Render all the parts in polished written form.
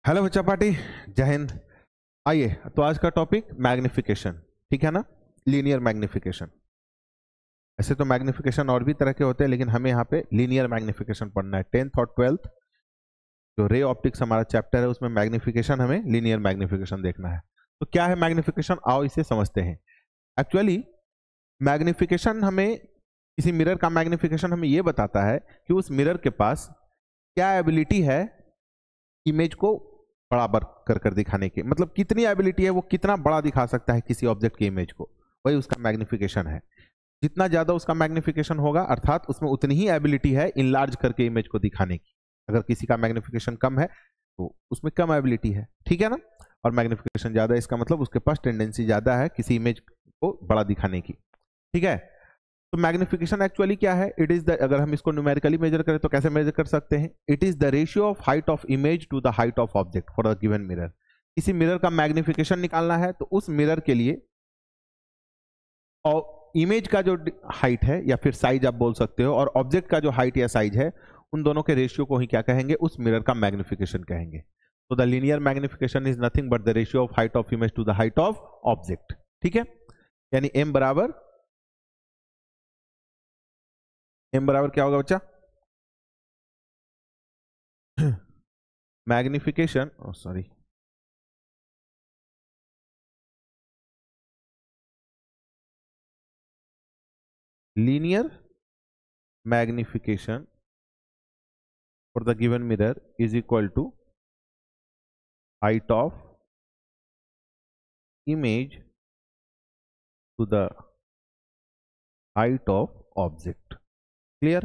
Hello बच्चा party, जय हिंद। आइए, तो आज का टॉपिक मैग्निफिकेशन, ठीक है ना, लीनियर मैग्निफिकेशन। ऐसे तो मैग्निफिकेशन और भी तरह के होते हैं, लेकिन हमें यहाँ पे लीनियर मैग्निफिकेशन पढ़ना है। 10th और 12th जो रे ऑप्टिक्स हमारा चैप्टर है उसमें मैग्निफिकेशन, हमें लीनियर मैग्निफिकेशन देखना है। तो क्या है मैग्निफिकेशन, आओ इसे समझते हैं। एक्चुअली मैग्निफिकेशन हमें, किसी मिरर का मैग्निफिकेशन हमें ये बताता है कि उस मिरर के पास क्या एबिलिटी है इमेज को बराबर कर दिखाने की, मतलब कितनी एबिलिटी है, वो कितना बड़ा दिखा सकता है किसी ऑब्जेक्ट की इमेज को, वही उसका मैग्निफिकेशन है। जितना ज्यादा उसका मैग्निफिकेशन होगा अर्थात उसमें उतनी ही एबिलिटी है इनलार्ज करके इमेज को दिखाने की। अगर किसी का मैग्निफिकेशन कम है तो उसमें कम एबिलिटी है, ठीक है ना, और मैग्निफिकेशन ज्यादा है इसका मतलब उसके पास टेंडेंसी ज्यादा है किसी इमेज को बड़ा दिखाने की, ठीक है। तो मैग्निफिकेशन एक्चुअली क्या है? इट इज द, अगर हम इसको न्यूमेरिकली मेजर करें तो कैसे मेजर कर सकते हैं? It is the ratio of height of image to the height of object for the given mirror. किसी मिरर का मैग्निफिकेशन निकालना है तो उस मिरर के लिए और इमेज का जो हाइट है या फिर साइज आप बोल सकते हो, और ऑब्जेक्ट का जो हाइट या साइज है, उन दोनों के रेशियो को ही क्या कहेंगे? उस मिरर का मैग्निफिकेशन कहेंगे। तो the linear magnification is nothing but the ratio of height of image to the height of object, ठीक है। यानी m बराबर क्या होगा बच्चा? Magnification, sorry, linear magnification for the given mirror is equal to height of image to the height of object, clear?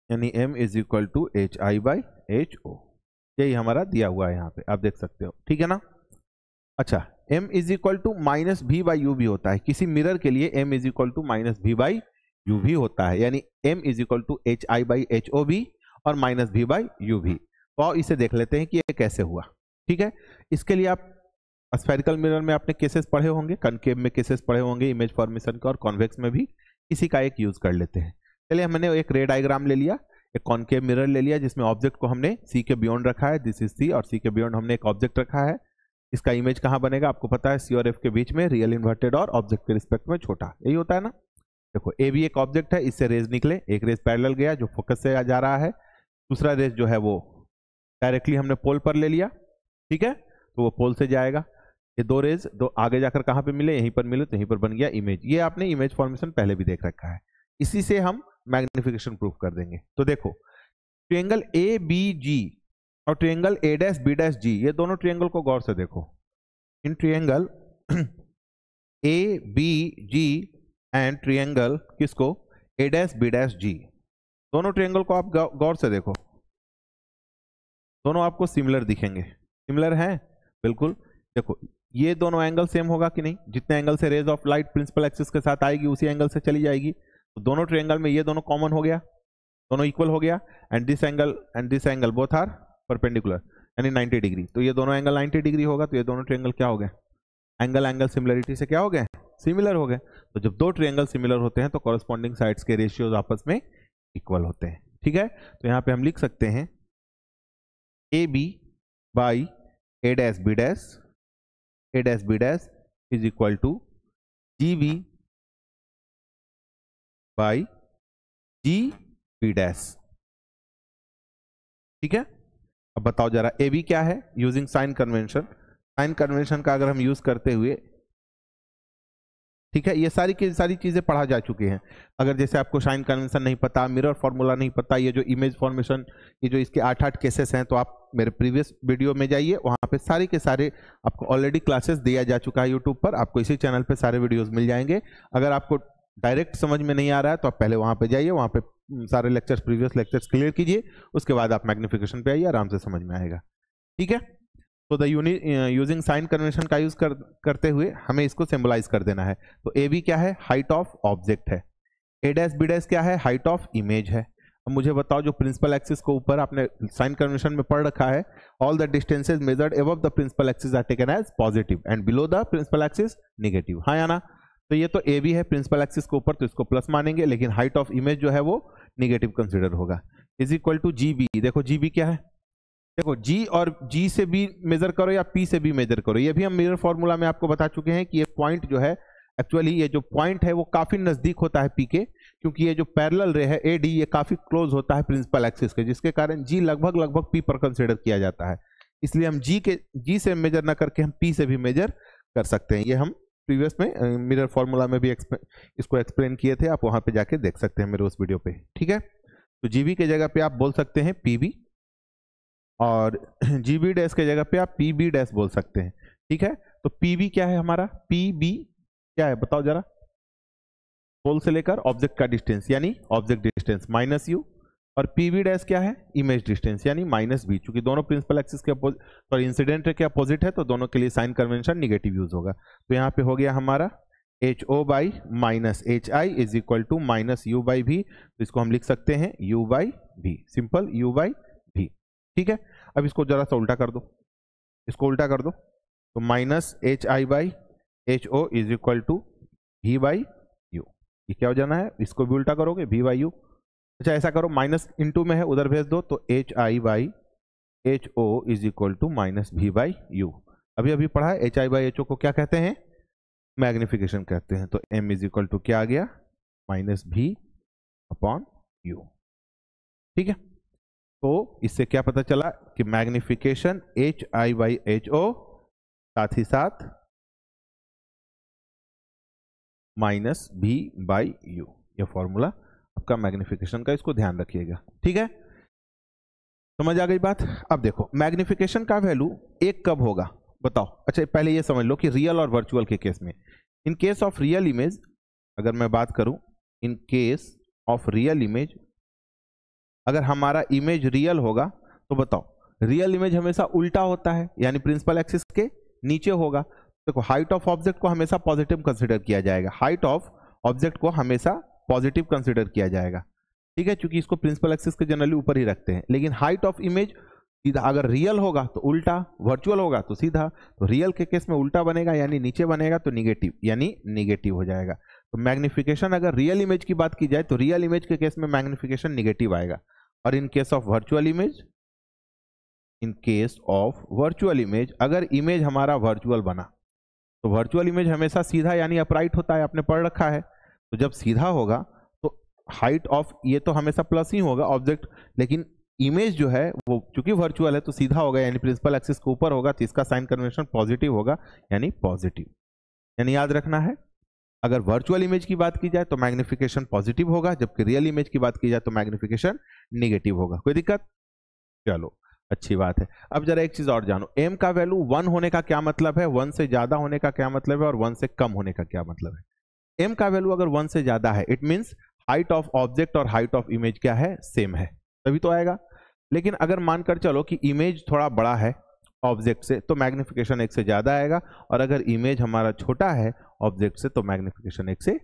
यानी m is equal to hi by ho, यही हमारा दिया हुआ है यहाँ पे, आप देख सकते हो, ठीक है ना। अच्छा, m is equal to minus v by you भी होता है किसी मिरर के लिए, m is equal to minus v by you भी होता है, यानी m is equal to hi by ho भी और माइनस भी बाई यू भी। तो इसे देख लेते हैं कि ये कैसे हुआ, ठीक है। इसके लिए आप स्फेरिकल मिरर में आपने केसेस पढ़े होंगे, कनकेव में केसेस पढ़े होंगे इमेज फॉर्मेशन का, और कॉन्वेक्स में भी किसी का एक यूज कर लेते हैं। चलिए, हमने एक रे डायग्राम ले लिया, एक कॉन्केव मिरर ले लिया जिसमें ऑब्जेक्ट को हमने सी के बियॉन्ड रखा है, दिस इज सी, और सी के बियॉन्ड हमने एक ऑब्जेक्ट रखा है। इसका इमेज कहाँ बनेगा आपको पता है, सी और एफ के बीच में, रियल इन्वर्टेड और ऑब्जेक्ट के रिस्पेक्ट में छोटा, यही होता है ना। देखो, ए भी एक ऑब्जेक्ट है, इससे रेज निकले, एक रेज पैरेलल गया जो फोकस से जा रहा है, दूसरा रेज जो है वो डायरेक्टली हमने पोल पर ले लिया, ठीक है, तो वो पोल से जाएगा। ये दो रेज दो आगे जाकर कहाँ पे मिले, यहीं पर मिले, तो यहीं पर बन गया इमेज। ये आपने इमेज फॉर्मेशन पहले भी देख रखा है, इसी से हम मैग्निफिकेशन प्रूफ कर देंगे। तो देखो, ट्रायंगल ए बी जी और triangle A dash B dash G, ये दोनों ट्रायंगल को गौर से देखो। इन triangle A B G and triangle किसको, A dash B dash G, दोनों ट्रायंगल को आप गौर से देखो, दोनों आपको सिमिलर दिखेंगे। सिमिलर हैं बिल्कुल। देखो, ये दोनों एंगल सेम होगा कि नहीं, जितने एंगल से rays of light principal axis के साथ आएगी उसी एंगल से चली जाएगी। तो दोनों ट्रायंगल में ये दोनों कॉमन हो गया, दोनों इक्वल हो गया, and this angle both are perpendicular, यानी 90 डिग्री। तो ये दोनों एंगल 90 डिग्री होगा, तो ये दोनों ट्रायंगल क्या हो गए? एंगल सिमिलरिटी से क्या हो गए? सिमिलर हो गए। तो जब दो ट्रायंगल सिमिलर होते हैं तो कॉरस्पॉन्डिंग साइड्स के रेशियोज आपस में इक्वल होते हैं, ठीक है। तो यहाँ पे हम लिख सकते हैं A B by A dash B dash is equal to G B by G B dash, ठीक है। अब बताओ जरा, ए बी क्या है? Using sign convention, sign convention का अगर हम यूज करते हुए, ठीक है, ये सारी की सारी चीजें पढ़ा जा चुकी हैं। अगर जैसे आपको साइन कन्वेंशन नहीं पता, मिरर फॉर्मूला नहीं पता, ये जो इमेज फॉर्मेशन, ये जो इसके 8-8 केसेस हैं, तो आप मेरे प्रीवियस वीडियो में जाइए, वहां पे सारे के सारे आपको ऑलरेडी क्लासेस दिया जा चुका है यूट्यूब पर, आपको इसी चैनल पे सारे वीडियोस मिल जाएंगे। अगर आपको डायरेक्ट समझ में नहीं आ रहा है तो आप पहले वहां पे जाइए, वहां पे सारे लेक्चर्स, प्रीवियस लेक्चर्स क्लियर कीजिए, उसके बाद आप मैग्निफिकेशन पे आइए, आराम से समझ में आएगा, ठीक है। तो द यूजिंग साइन कन्वेंशन का यूज करते हुए हमें इसको सिंबलाइज कर देना है। तो ए बी क्या है? हाइट ऑफ ऑब्जेक्ट है। ए डैश बी डैश क्या है? हाइट ऑफ इमेज है। अब मुझे बताओ, जो प्रिंसिपल एक्सिस को ऊपर आपने साइन कन्वेंशन में पढ़ रखा है, all the distances measured above the principal axis are taken as positive and below the principal axis negative, हाँ या ना। तो ये तो ए बी है प्रिंसिपल एक्सिस के ऊपर, तो इसको प्लस मानेंगे, लेकिन हाइट ऑफ इमेज जो है वो निगेटिव कंसिडर होगा, is equal to G B. देखो जी बी क्या है? देखो जी और जी से भी मेजर करो या पी से भी मेजर करो, ये भी हम मिरर फॉर्मूला में आपको बता चुके हैं कि ये पॉइंट जो है एक्चुअली ये जो पॉइंट है वो काफी नजदीक होता है पी के, क्योंकि ये जो पैरेलल रे है ए डी ये काफी क्लोज होता है प्रिंसिपल एक्सिस के, जिसके कारण जी लगभग पी पर कंसिडर किया जाता है। इसलिए हम जी से मेजर ना करके हम पी से भी मेजर कर सकते हैं। ये हम प्रीवियस में मिरर फॉर्मूला में भी इसको एक्सप्लेन किए थे, आप वहां पे जाके देख सकते हैं मेरे उस वीडियो पे। ठीक है, तो जीबी के जगह पे आप बोल सकते हैं पीबी और जीबी डैश के जगह पे आप पीबी डैश बोल सकते हैं। ठीक है, तो पीबी क्या है हमारा, पीबी क्या है बताओ जरा, पोल से लेकर ऑब्जेक्ट का डिस्टेंस यानी ऑब्जेक्ट डिस्टेंस माइनस यू, और पीबी डैश क्या है, इमेज डिस्टेंस यानी माइनस बी। चूंकि दोनों प्रिंसिपल एक्सिस के सॉरी इंसिडेंट रे के अपोजिट है तो दोनों के लिए साइन कन्वेंशन निगेटिव यूज होगा। तो यहाँ पे हो गया हमारा h o by minus h i is equal to minus u by v, तो इसको हम लिख सकते हैं u by v, simple u by v. ठीक है, अब इसको जरा सा उल्टा कर दो, इसको उल्टा कर दो, तो minus h i by h o is equal to v by u. ये क्या हो जाना है, इसको भी उल्टा करोगे भी बाई यू। अच्छा ऐसा करो, माइनस इंटू में है उधर भेज दो, तो h i by h o is equal to minus v by u. अभी अभी पढ़ा है h i by h o को क्या कहते हैं, मैग्निफिकेशन कहते हैं। तो m इज इक्वल टू क्या आ गया, माइनस भी अपॉन यू। ठीक है, तो इससे क्या पता चला कि magnification h i by h o साथ ही साथ माइनस भी बाई यू, यह फॉर्मूला आपका मैग्निफिकेशन का, इसको ध्यान रखिएगा। ठीक है, समझ आ गई बात। अब देखो मैग्निफिकेशन का वैल्यू एक कब होगा बताओ। अच्छा पहले ये समझ लो कि रियल और वर्चुअल के केस में, in case of real image अगर मैं बात करूं, in case of real image अगर हमारा इमेज रियल होगा तो बताओ, रियल इमेज हमेशा उल्टा होता है यानी प्रिंसिपल एक्सिस के नीचे होगा। देखो हाइट ऑफ ऑब्जेक्ट को हमेशा पॉजिटिव कंसीडर किया जाएगा, हाइट ऑफ ऑब्जेक्ट को हमेशा पॉजिटिव कंसीडर किया जाएगा। ठीक है, क्योंकि इसको प्रिंसिपल एक्सिस के जनरली ऊपर ही रखते हैं। लेकिन हाइट ऑफ इमेज सीधा, अगर रियल होगा तो उल्टा, वर्चुअल होगा तो सीधा। तो रियल के केस में उल्टा बनेगा यानी नीचे बनेगा, तो निगेटिव यानी निगेटिव हो जाएगा। तो मैग्निफिकेशन अगर रियल इमेज की बात की जाए तो रियल इमेज के केस में मैग्निफिकेशन निगेटिव आएगा, और in case of virtual image, in case of virtual image अगर इमेज हमारा वर्चुअल बना तो वर्चुअल इमेज हमेशा सीधा यानी अपराइट होता है, आपने पढ़ रखा है। तो जब सीधा होगा तो हाइट ऑफ ये तो हमेशा प्लस ही होगा ऑब्जेक्ट, लेकिन इमेज जो है वो चूंकि वर्चुअल है तो सीधा होगा यानी प्रिंसिपल एक्सिस के ऊपर होगा, तो इसका साइन कन्वेंशन पॉजिटिव होगा यानी पॉजिटिव। यानी याद रखना है, अगर वर्चुअल इमेज की बात की जाए तो मैग्निफिकेशन पॉजिटिव होगा, जबकि रियल इमेज की बात की जाए तो मैग्निफिकेशन निगेटिव होगा। कोई दिक्कत? चलो अच्छी बात है। अब जरा एक चीज और जानो, m का वैल्यू 1 होने का क्या मतलब है, 1 से ज्यादा होने का क्या मतलब है, और 1 से कम होने का क्या मतलब है। m का वैल्यू अगर 1 से ज्यादा है it means height of object और हाइट ऑफ इमेज क्या है, सेम है, तभी तो आएगा। लेकिन अगर मानकर चलो कि इमेज थोड़ा बड़ा है ऑब्जेक्ट से तो मैग्निफिकेशन 1 से ज्यादा आएगा, और अगर इमेज हमारा छोटा है ऑब्जेक्ट से तो मैग्निफिकेशन 1 से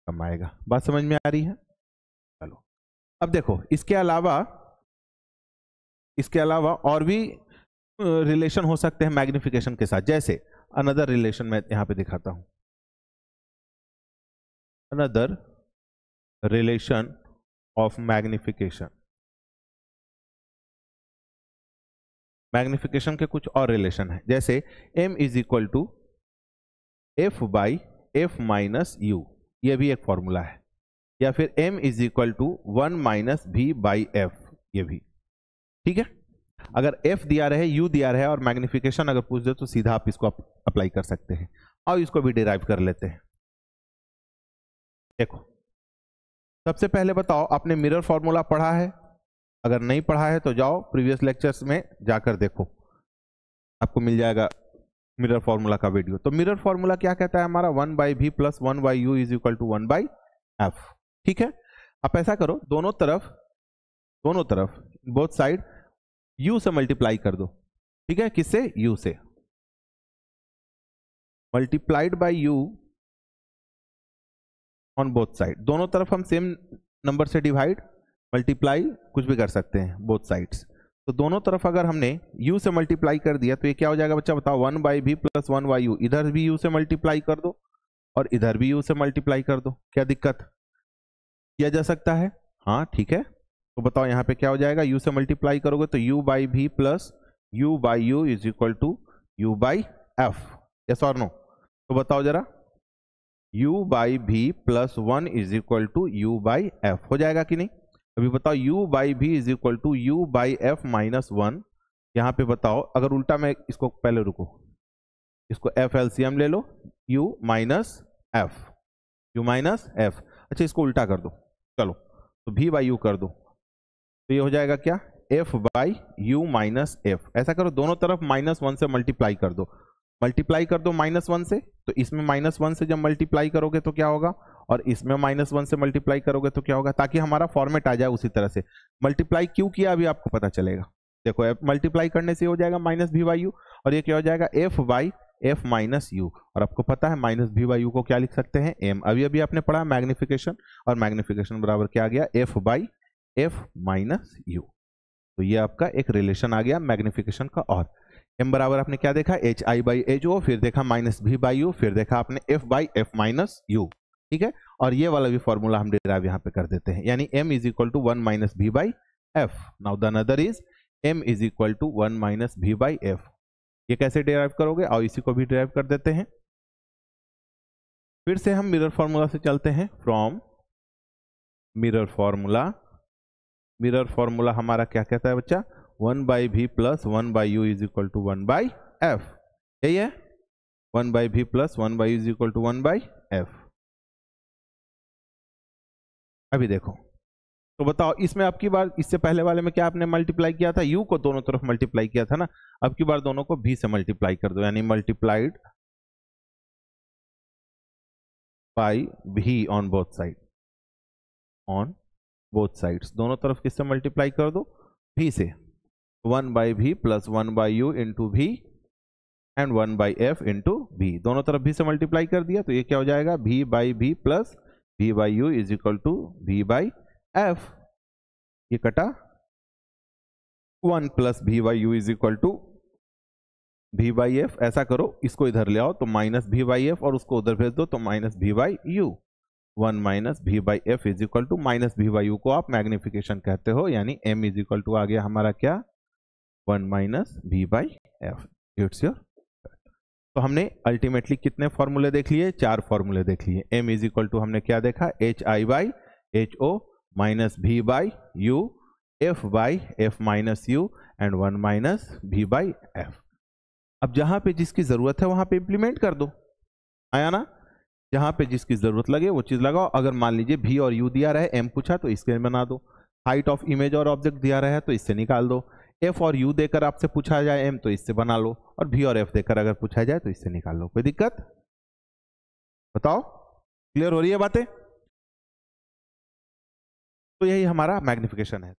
कम आएगा। बात समझ में आ रही है? चलो अब देखो, इसके अलावा और भी रिलेशन हो सकते हैं मैग्निफिकेशन के साथ। जैसे अनदर रिलेशन मैं यहां पे दिखाता हूं, another relation of magnification. Magnification के कुछ और रिलेशन है, जैसे m is equal to f by f minus u, यह भी एक फॉर्मूला है। या फिर m is equal to 1 minus v by f, ये भी ठीक है। अगर f दिया रहे, u दिया रहे और मैग्निफिकेशन अगर पूछ दे तो सीधा आप इसको अप्लाई कर सकते हैं, और इसको भी डिराइव कर लेते हैं। देखो सबसे पहले बताओ, आपने मिरर फॉर्मूला पढ़ा है? अगर नहीं पढ़ा है तो जाओ प्रीवियस लेक्चर्स में जाकर देखो, आपको मिल जाएगा मिरर फॉर्मूला का वीडियो। तो मिरर फॉर्मूला क्या कहता है हमारा, 1 by v plus 1 by u is equal to 1 by f. ठीक है, आप ऐसा करो, दोनों तरफ बोथ साइड u से मल्टीप्लाई कर दो। ठीक है, किससे? u से, multiplied by u on both side. दोनों तरफ हम सेम नंबर से डिवाइड मल्टीप्लाई कुछ भी कर सकते हैं बोथ साइड्स। तो दोनों तरफ अगर हमने u से मल्टीप्लाई कर दिया तो ये क्या हो जाएगा बच्चा बताओ, 1 by v plus 1 by you. इधर भी u से मल्टीप्लाई कर दो और इधर भी u से मल्टीप्लाई कर दो, क्या दिक्कत? किया जा सकता है, हाँ ठीक है। तो बताओ यहाँ पे क्या हो जाएगा, u से मल्टीप्लाई करोगे तो u by v plus u by u is equal to u by f, yes और नो? तो बताओ जरा, u by v plus 1 is equal to u by f हो जाएगा कि नहीं? अभी बताओ u by v is equal to u by f minus 1। यहाँ पे बताओ, अगर उल्टा मैं इसको, पहले रुको, इसको एफ एलसीएम ले लो, u minus F, u minus F. अच्छा, इसको उल्टा कर दो, चलो, तो v बाई यू कर दो, तो ये हो जाएगा क्या, f by you minus F. ऐसा करो, दोनों तरफ -1 से मल्टीप्लाई कर दो, मल्टीप्लाई कर दो -1 से, तो इसमें -1 से जब मल्टीप्लाई करोगे तो क्या होगा, और इसमें -1 से मल्टीप्लाई करोगे तो क्या होगा, ताकि हमारा फॉर्मेट आ जाए उसी तरह से। मल्टीप्लाई क्यों किया अभी आपको पता चलेगा। देखो, मल्टीप्लाई करने से हो जाएगा -v बाई यू, और ये क्या हो जाएगा, f by f minus you. और आपको पता है -v बाई यू को क्या लिख सकते हैं, m। अभी अभी आपने पढ़ा मैग्निफिकेशन, और मैग्निफिकेशन बराबर क्या आ गया, f by f minus you. तो ये आपका एक रिलेशन आ गया मैग्निफिकेशन का। और m बराबर आपने क्या देखा, h i by h o, फिर देखा -v बाई यू, फिर देखा आपने f by f minus u, ठीक है। और ये वाला भी फॉर्मूला हम डिराइव यहाँ पे कर देते हैं, यानी m is equal to 1 minus v by f. Now the another is m is equal to 1 minus v by f. ये कैसे डिराइव करोगे, और इसी को भी डिराइव कर देते हैं। फिर से हम मिरर फॉर्मूला से चलते हैं, from mirror formula. Mirror formula हमारा क्या कहता है बच्चा, 1 by v plus 1 by u is equal to 1 by f, यही है। 1 by v plus 1 by u is equal to 1 by f. अभी देखो, तो बताओ, इसमें अब की बार, इससे पहले वाले में क्या आपने मल्टीप्लाई किया था, u को दोनों तरफ मल्टीप्लाई किया था ना, अब की बार दोनों को v से मल्टीप्लाई कर दो, यानी multiplied by v on both side, on both sides, दोनों तरफ किससे मल्टीप्लाई कर दो, v से। 1 by v plus 1 by u into v and 1 by f into v, दोनों तरफ v से मल्टीप्लाई कर दिया, तो ये क्या हो जाएगा, v by v plus v by u is equal to v by f. ये कटा 1 plus v by u is equal to v by f. ऐसा करो, इसको इधर ले आओ तो माइनस v बाई एफ, और उसको उधर भेज दो तो minus v by u. 1 minus v by f is equal to minus v by u को आप मैग्निफिकेशन कहते हो, यानी m इज इक्वल टू आ गया हमारा क्या, 1 minus v by f. It's your. तो हमने अल्टीमेटली कितने फॉर्मूले देख लिए, 4 फॉर्मूले देख लिए। m इज इक्वल टू हमने क्या देखा, h i by h o minus v by u, f by f minus u and 1 minus v by f. अब जहां पे जिसकी जरूरत है वहां पे इंप्लीमेंट कर दो, आया ना। जहां पे जिसकी जरूरत लगे वो चीज लगाओ। अगर मान लीजिए v और u दिया रहे, m पूछा तो इसके बना दो। हाइट ऑफ इमेज और ऑब्जेक्ट दिया रहा है तो इससे निकाल दो। f और u देकर आपसे पूछा जाए m तो इससे बना लो, और v और f देकर अगर पूछा जाए तो इससे निकाल लो। कोई दिक्कत बताओ, क्लियर हो रही है बातें? तो यही हमारा मैग्निफिकेशन है।